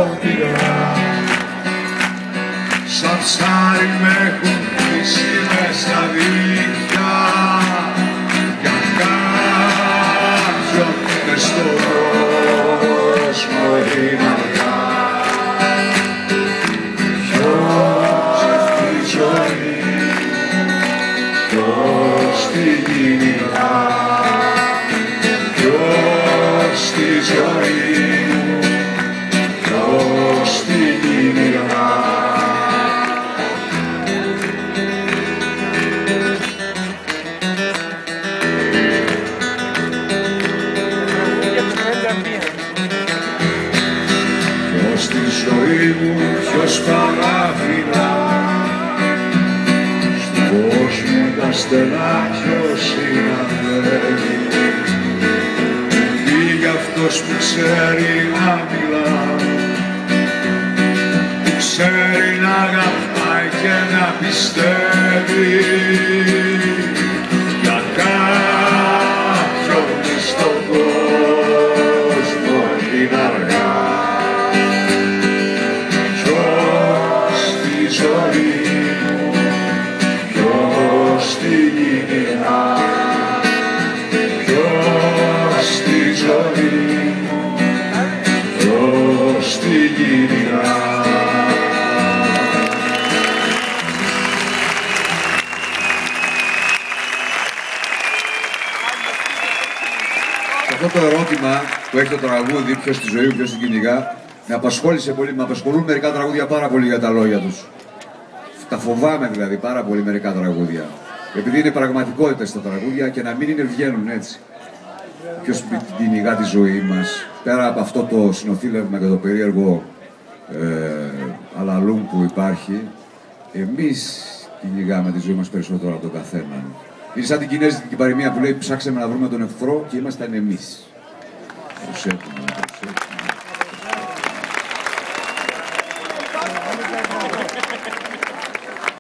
όνειρα. Σαν ψάρι με έχουν κλείσει μες στα δίχτυα για κάποιον μες στον κόσμο είναι αργά. Ποιος αυτή η ζωή, ποιος τη γυναικά, ποιος τη ζωή μου, ποιος τη γυναικά. Ποιος τη ζωή μου, ποιος παράφυλλα, στον κόσμο τα στενά ποιος είναι αδέρφη. Φύγει αυτός που ξέρει να μιλά, που ξέρει να αγαπάει και να πιστεύει. Για κάποιον μες στον κόσμο είναι αργά. Ποιος τη ζωή μου, ποιος τη γυναικά, ποιος τη ζωή μου, ποιος τη γυναικά. Αυτό το ερώτημα που έχει το τραγούδι, ποιος τη ζωή μου, ποιος την κυνηγά, με απασχόλησε πολύ. Με απασχολούν μερικά τραγούδια πάρα πολύ για τα λόγια τους. Τα φοβάμαι δηλαδή πάρα πολύ μερικά τραγούδια. Επειδή είναι πραγματικότητα στα τραγούδια και να μην είναι βγαίνουν έτσι. Ποιος κυνηγά τη ζωή μας, πέρα από αυτό το συνοθήλευμα και το περίεργο αλαλούμ που υπάρχει, εμείς κυνηγάμε τη ζωή μας περισσότερο από τον καθέναν. Είναι σαν την κινέζικη παροιμία που λέει ψάξαμε να βρούμε τον εχθρό και ήμασταν εμείς. Προσέχουμε.